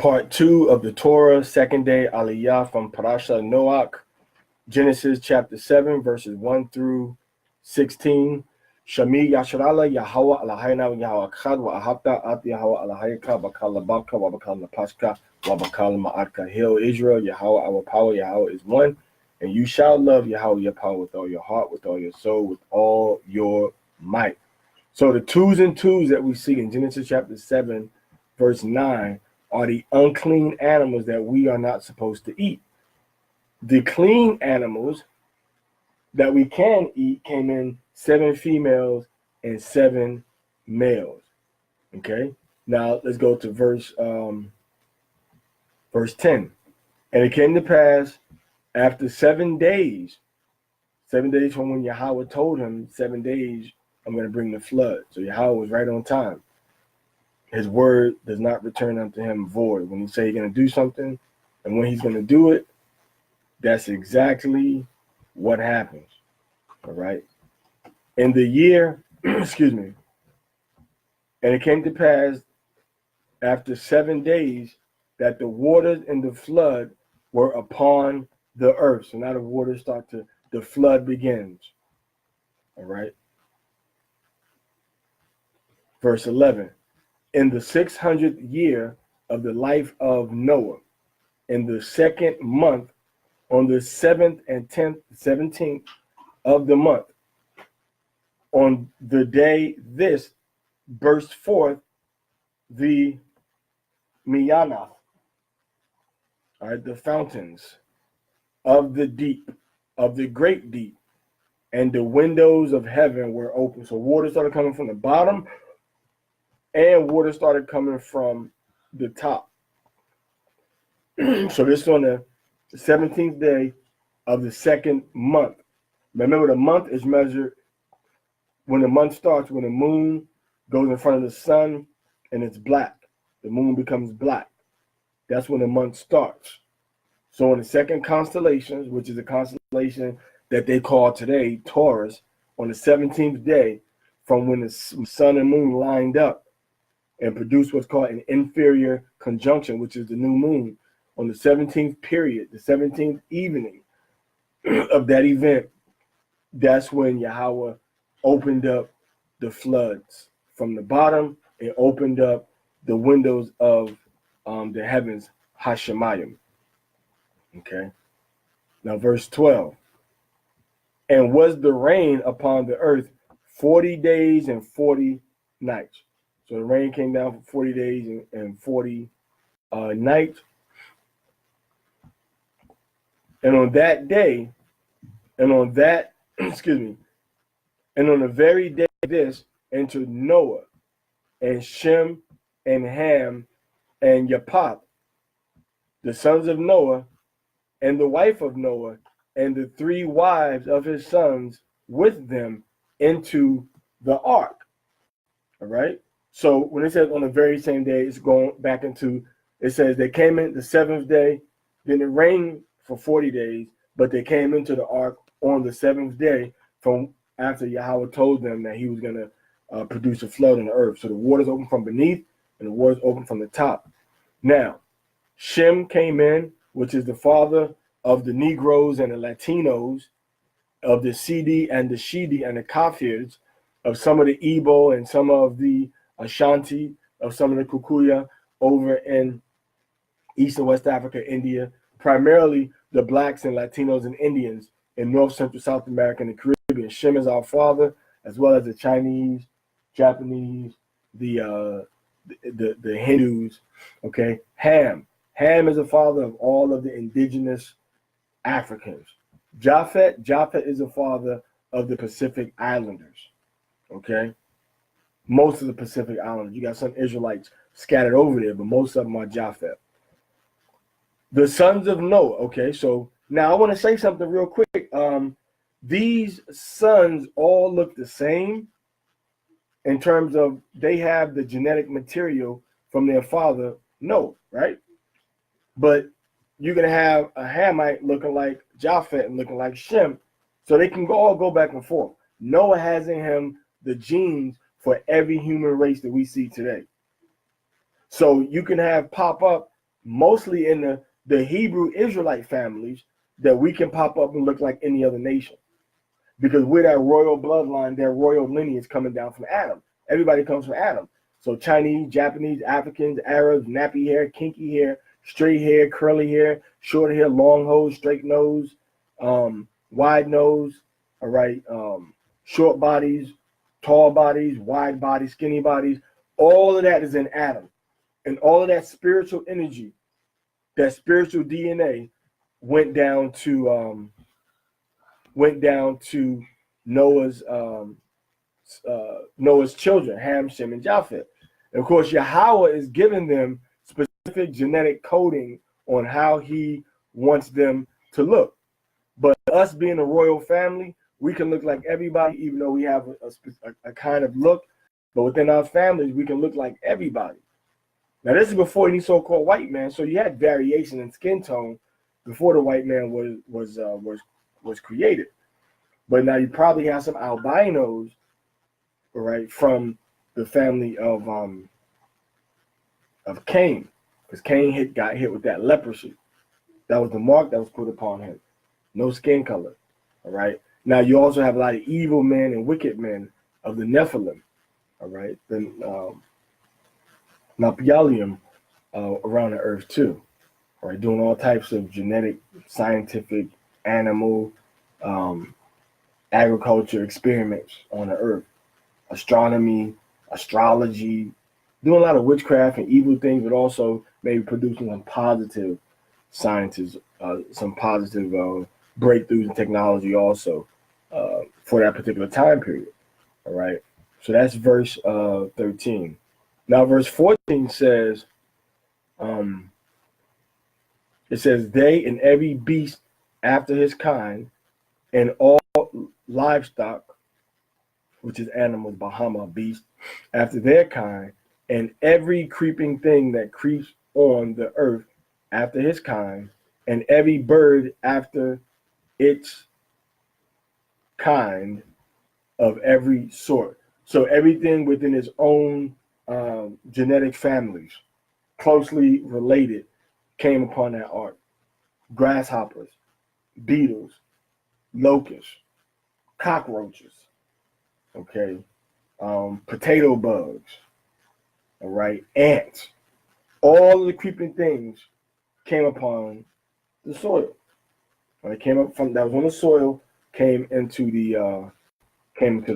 Part 2 of the Torah, second day Aliyah from Parashah Noach, Genesis chapter 7, verses 1 through 16. Shami Yasharala Yahweh Alahayna Yahweh Khad wa Ahabta At Yahweh Alahayka Bakal Labaka Wabakal Napashka Wabakal Ma'atka. Hail Israel, Yahweh our power, Yahweh is one, and you shall love Yahweh your power with all your heart, with all your soul, with all your might. So the twos and twos that we see in Genesis chapter 7, verse 9 are the unclean animals that we are not supposed to eat. The clean animals that we can eat came in 7 females and 7 males. Okay, now let's go to verse 10. And it came to pass after 7 days, 7 days from when Yahweh told him, 7 days, I'm going to bring the flood. So Yahweh was right on time. His word does not return unto him void. When he say he's going to do something and when he's going to do it, that's exactly what happens. All right. In the year, excuse me, and it came to pass after 7 days that the waters in the flood were upon the earth. So now the waters start to, the flood begins. All right. Verse 11. In the 600th year of the life of Noah, in the 2nd month, on the 7th and 17th of the month, on the day this burst forth the Miyanath, all right, the fountains of the deep, of the great deep, and the windows of heaven were open. So water started coming from the bottom, and water started coming from the top. So this is on the 17th day of the 2nd month. Remember, the month is measured when the month starts, when the moon goes in front of the sun and it's black. The moon becomes black. That's when the month starts. So in the second constellation, which is a constellation that they call today Taurus, on the 17th day, from when the sun and moon lined up and produced what's called an inferior conjunction, which is the new moon, on the 17th period, the 17th evening of that event, that's when Yahweh opened up the floods from the bottom and opened up the windows of the heavens, Hashemayim. Okay. Now verse 12. And was the rain upon the earth 40 days and 40 nights. So the rain came down for 40 days and 40 nights. And on that day, and on that, excuse me, and on the very day this entered Noah and Shem and Ham and Japheth, the sons of Noah, and the wife of Noah, and the 3 wives of his sons with them into the ark. All right. So when it says on the very same day, it's going back into, it says they came in the 7th day, then it rained for 40 days, but they came into the ark on the 7th day from after Yahweh told them that he was going to produce a flood on the earth. So the waters opened from beneath and the waters opened from the top. Now, Shem came in, which is the father of the Negroes and the Latinos, of the Sidi and the Shidi and the Kafirs, of some of the Igbo and some of the Ashanti, of some of the Kikuyu over in East and West Africa, India, primarily the blacks and Latinos and Indians in North, Central, South America and the Caribbean. Shem is our father, as well as the Chinese, Japanese, the Hindus. Okay, Ham is the father of all of the indigenous Africans. Japheth is the father of the Pacific Islanders. Okay, most of the Pacific Islanders. You got some Israelites scattered over there, but most of them are Japheth. The sons of Noah. Okay, so now I want to say something real quick. These sons all look the same in terms of they have the genetic material from their father Noah, right? But you're going to have a Hamite looking like Japheth and looking like Shem, so they can all go back and forth. Noah has in him the genes for every human race that we see today. So you can have pop up mostly in the Hebrew Israelite families, that we can pop up and look like any other nation. Because we're that royal bloodline, that royal lineage coming down from Adam. Everybody comes from Adam. So Chinese, Japanese, Africans, Arabs, nappy hair, kinky hair, straight hair, curly hair, short hair, long hose, straight nose, wide nose, all right, short bodies, tall bodies, wide bodies, skinny bodies. All of that is in Adam. And all of that spiritual energy, that spiritual DNA went down to Noah's Noah's children, Ham, Shem, and Japheth. And of course, Yahweh is giving them specific genetic coding on how he wants them to look. But us being a royal family, we can look like everybody, even though we have a kind of look. But within our families, we can look like everybody. Now, this is before any so-called white man, so you had variation in skin tone before the white man was created. But now you probably have some albinos, right, from the family of Cain, because Cain got hit with that leprosy. That was the mark that was put upon him. No skin color, all right. Now you also have a lot of evil men and wicked men of the Nephilim, all right. Then Nephilim around the earth too, all right, doing all types of genetic, scientific, animal, agriculture experiments on the earth, astronomy, astrology, doing a lot of witchcraft and evil things, but also maybe producing some positive sciences, some positive breakthroughs in technology also for that particular time period. All right. So that's verse 13. Now, verse 14 says, it says, they and every beast after his kind, and all livestock, which is animals, Bahama, beast, after their kind, and every creeping thing that creeps on the earth after his kind, and every bird after its kind of every sort. So everything within its own genetic families, closely related, came upon that ark. Grasshoppers, beetles, locusts, cockroaches, okay, potato bugs, all right, ants. All of the creeping things came upon the soil. When it came up from that was on the soil, came into the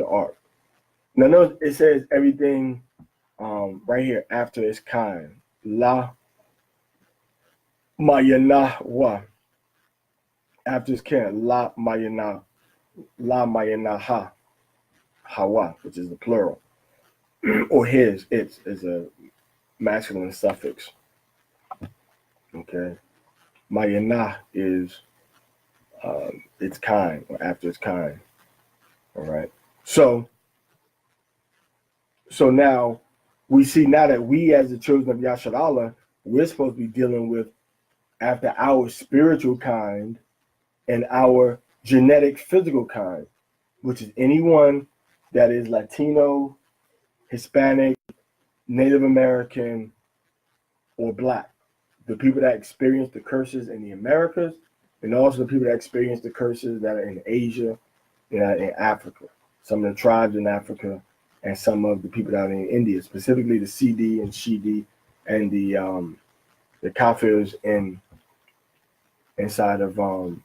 ark. Now notice it says everything right here after its kind. La Mayanahwa. After its kind, La Mayanaha. Hawa, which is the plural. Or his, its is a masculine suffix. Okay. Mayanah is its kind, or after its kind. All right. So now we see now that we as the children of Yasharallah, we're supposed to be dealing with after our spiritual kind and our genetic physical kind, which is anyone that is Latino, Hispanic, Native American, or Black. The people that experience the curses in the Americas, and also the people that experience the curses that are in Asia and in Africa. Some of the tribes in Africa, and some of the people that are in India, specifically the CD and Shidi and the Kafirs inside of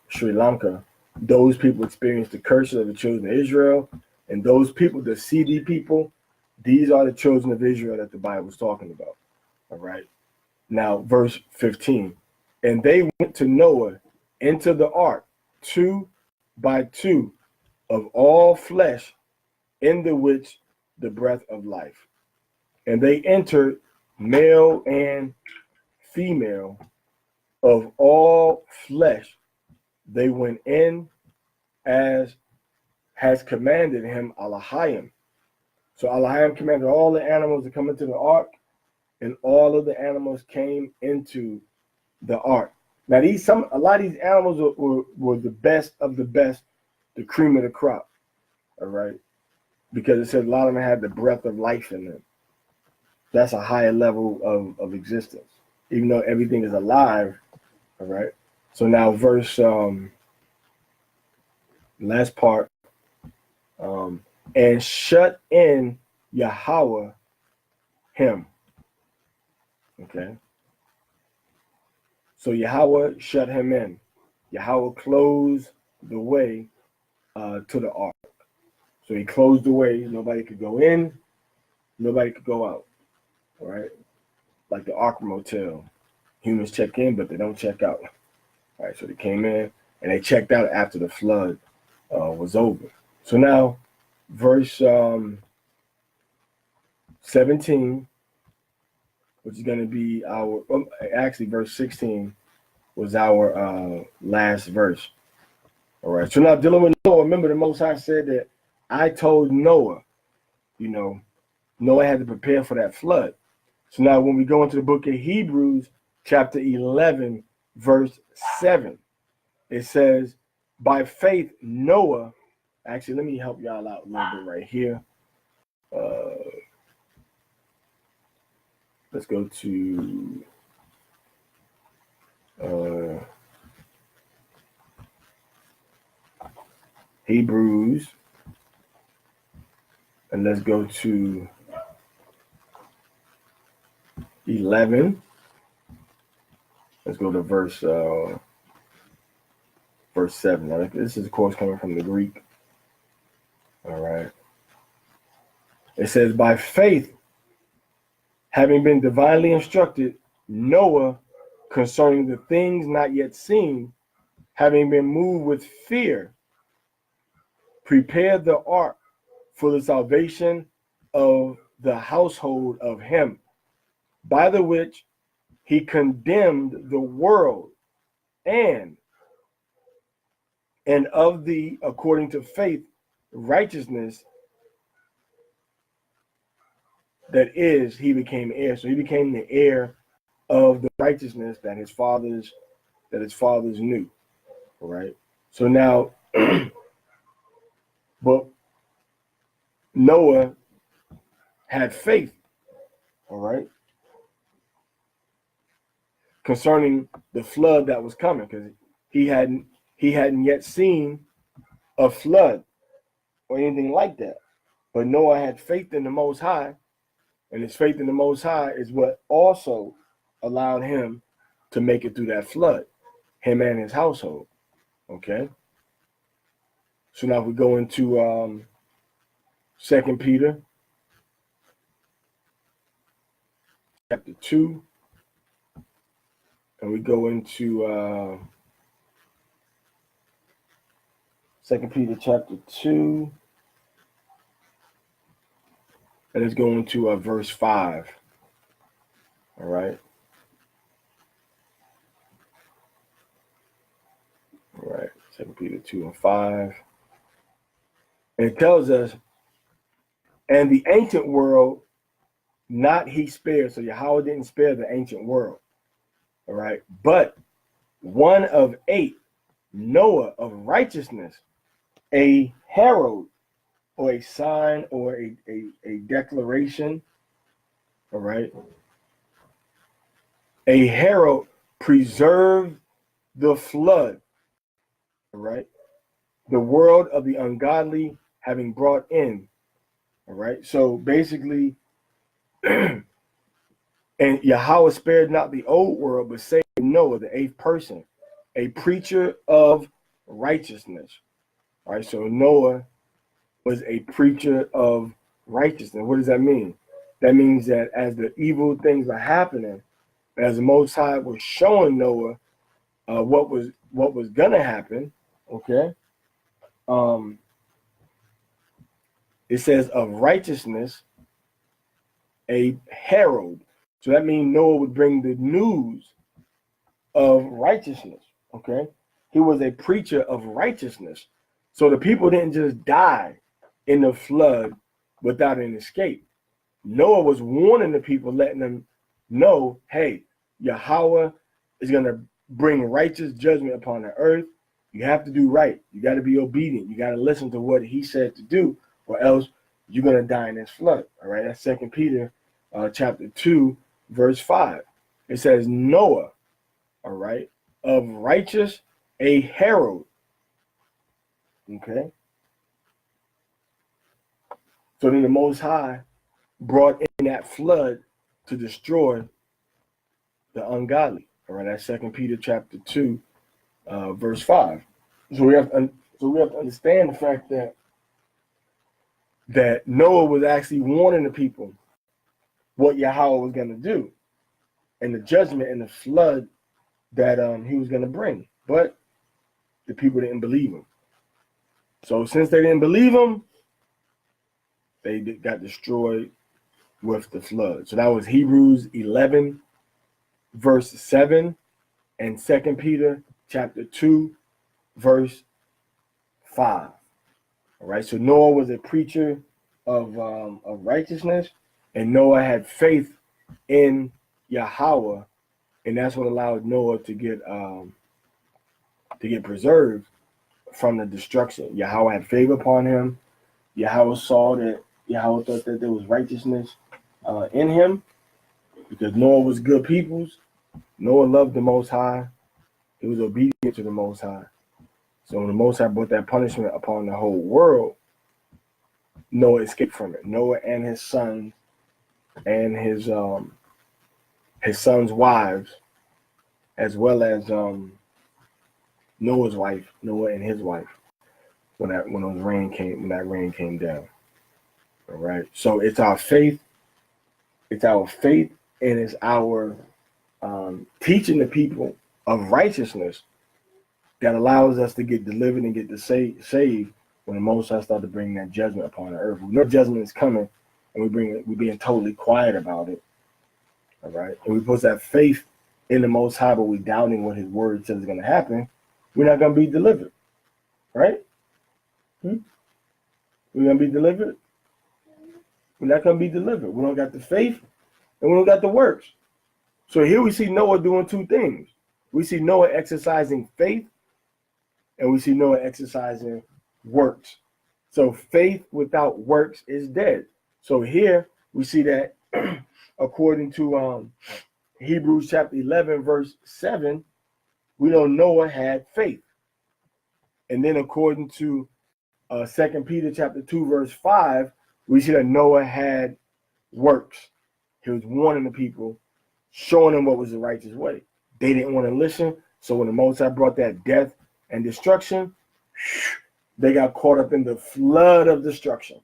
Sri Lanka. Those people experience the curses of the children of Israel, and those people, the CD people, these are the children of Israel that the Bible is talking about. All right. Now, verse 15. And they went to Noah into the ark, 2 by 2, of all flesh, in the which the breath of life. And they entered, male and female, of all flesh. They went in as has commanded him Elohim. So Elohim commanded all the animals to come into the ark, and all of the animals came into the ark. Now a lot of these animals were the best of the best, the cream of the crop. All right, because it said a lot of them had the breath of life in them. That's a higher level of existence. even though everything is alive. All right. So now verse last part, and shut in Yahweh him. Okay. So Yahweh shut him in. Yahweh closed the way to the ark. So he closed the way. Nobody could go in. Nobody could go out. All right. Like the Ark Motel. Humans check in, but they don't check out. All right. So they came in and they checked out after the flood was over. So now, verse 17, which is going to be our, actually, verse 16 was our last verse. All right. So now dealing with Noah, remember the Most High said that I told Noah, Noah had to prepare for that flood. So now when we go into the book of Hebrews, chapter 11, verse 7, it says, by faith, Noah, actually, let me help y'all out a little bit right here. Let's go to Hebrews, and let's go to 11. Let's go to verse 7. Now, this is, of course, coming from the Greek. All right. It says, by faith, having been divinely instructed, Noah, concerning the things not yet seen, having been moved with fear, prepared the ark for the salvation of the household of him, by the which he condemned the world, and of the, according to faith, righteousness, that is, he became heir. So he became the heir of the righteousness that his fathers knew. All right. So now, but Noah had faith. All right. Concerning the flood that was coming, because he hadn't yet seen a flood or anything like that. But Noah had faith in the Most High, and his faith in the Most High is what also allowed him to make it through that flood, him and his household. Okay. So now we go into 2 Peter chapter 2, and we go into 2 Peter chapter 2, and let's go into verse 5. All right. All right. 2 Peter 2 and 5. And it tells us, and the ancient world, not he spared. So Yahweh didn't spare the ancient world. All right. But one of 8, Noah of righteousness, a herald or a sign or a declaration. All right. A herald preserved the flood. All right. The world of the ungodly having brought in. All right. So basically, and Yahweh spared not the old world, but saved Noah, the 8th person, a preacher of righteousness. All right. So Noah was a preacher of righteousness. What does that mean? That means that as the evil things are happening, as the Most High was showing Noah what was gonna happen, okay. It says of righteousness, a herald. So that means Noah would bring the news of righteousness. Okay, he was a preacher of righteousness. So the people didn't just die in the flood without an escape. Noah was warning the people, letting them know, hey, Yahweh is going to bring righteous judgment upon the earth. You have to do right. You got to be obedient. You got to listen to what he said to do, or else you're going to die in this flood. All right, that's 2 Peter chapter 2, verse 5. It says Noah, all right, of righteous, a herald. Okay. So then the Most High brought in that flood to destroy the ungodly. All right, that's 2 Peter chapter 2, verse 5. So we have to understand the fact that Noah was actually warning the people what Yahweh was going to do and the judgment and the flood that he was going to bring. But the people didn't believe him. So since they didn't believe him, they got destroyed with the flood. So that was Hebrews 11, verse 7, and 2 Peter chapter 2, verse 5. All right, so Noah was a preacher of righteousness, and Noah had faith in Yahweh, and that's what allowed Noah to get preserved from the destruction. Yahweh had favor upon him. Yahweh saw that Yahweh thought that there was righteousness in him, because Noah was good peoples. Noah loved the Most High. He was obedient to the Most High. So when the Most High brought that punishment upon the whole world, Noah escaped from it. Noah and his sons and his sons' wives, as well as Noah's wife, Noah and his wife, when that rain came down. All right. So it's our faith. It's our faith, and it's our teaching the people of righteousness that allows us to get delivered and get to saved when the Most High started to bring that judgment upon the earth. We know judgment is coming, and we're being totally quiet about it. All right. And we put that faith in the Most High, but we're doubting what his word says is going to happen. We're not going to be delivered. Right? We're going to be delivered. We're not going to be delivered. We don't got the faith, and we don't got the works. So here we see Noah doing two things. We see Noah exercising faith, and we see Noah exercising works. So faith without works is dead. So here we see that according to Hebrews chapter 11, verse 7, we know Noah had faith. And then according to 2 Peter chapter 2, verse 5, we see that Noah had works. He was warning the people, showing them what was the righteous way. They didn't want to listen. So when the Most High brought that death and destruction, they got caught up in the flood of destruction.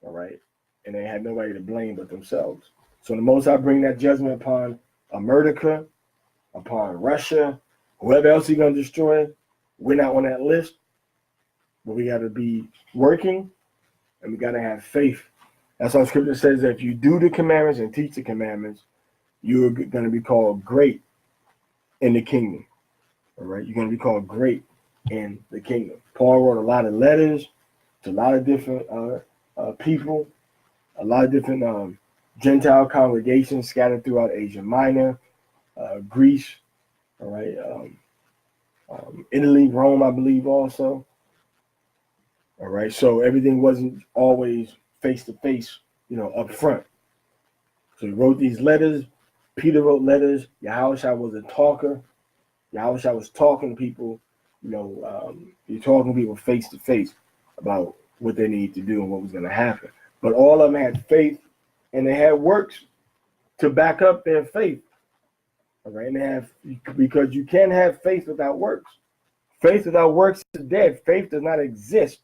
All right. And they had nobody to blame but themselves. So the Most High bring that judgment upon America, upon Russia, whoever else he's going to destroy. We're not on that list. But we got to be working, and we got to have faith. That's why Scripture says that if you do the commandments and teach the commandments, you're going to be called great in the kingdom. All right? You're going to be called great in the kingdom. Paul wrote a lot of letters to a lot of different people, a lot of different Gentile congregations scattered throughout Asia Minor, Greece, all right, Italy, Rome, I believe also. All right, so everything wasn't always face to face, up front. So he wrote these letters. Peter wrote letters. Yahushua was a talker. Yahushua was talking to people, you're talking to people face to face about what they need to do and what was going to happen. But all of them had faith, and they had works to back up their faith. All right, and because you can't have faith without works. Faith without works is dead. Faith does not exist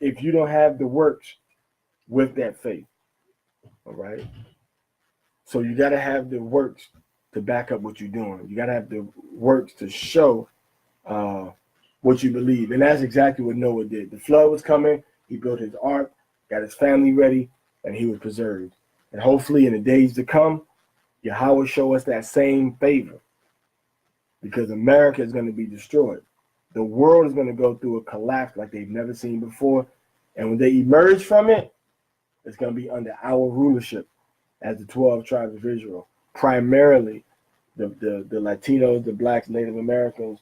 if you don't have the works with that faith. All right. So you got to have the works to back up what you're doing. You got to have the works to show what you believe. And that's exactly what Noah did. The flood was coming. He built his ark, got his family ready, and he was preserved. And hopefully in the days to come, Yahweh will show us that same favor, because America is going to be destroyed. The world is going to go through a collapse like they've never seen before. And when they emerge from it, it's going to be under our rulership as the 12 tribes of Israel. Primarily the Latinos, the Blacks, Native Americans,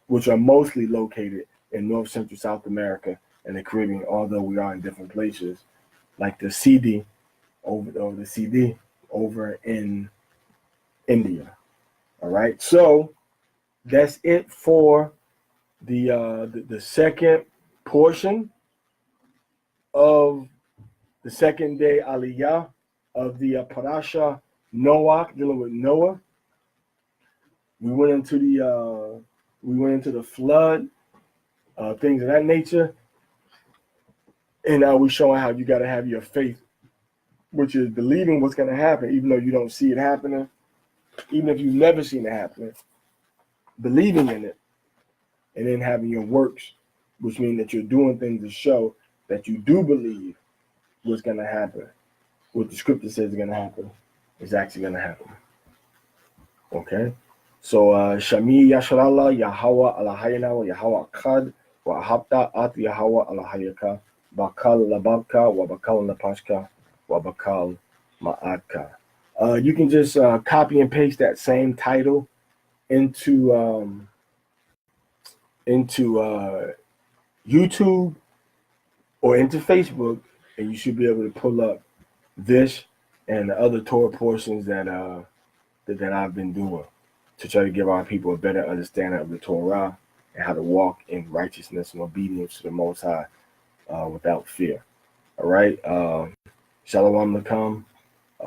which are mostly located in North Central South America and the Caribbean, although we are in different places, like the CD, over the CD. over in India. All right, so that's it for the second portion of the second day Aliyah of the Parashah Noach, dealing with Noah. We went into the flood, things of that nature, and now we're showing how you got to have your faith, which is believing what's going to happen, even though you don't see it happening, even if you've never seen it happening, believing in it, and then having your works, which mean that you're doing things to show that you do believe what's going to happen. What the scripture says is going to happen is actually going to happen. Okay? So, Shami Yasharallah Yahweh Alahayna wa Yahweh Akkad wa Ahabta at Yahweh Alahayaka Bakal Lababka wa Bakal Napashka wa Bakal Ma'adka. You can just copy and paste that same title into YouTube or into Facebook, and you should be able to pull up this and the other Torah portions that I've been doing to try to give our people a better understanding of the Torah and how to walk in righteousness and obedience to the Most High without fear. All right. Shalom Lakum.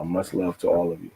Much love to all of you.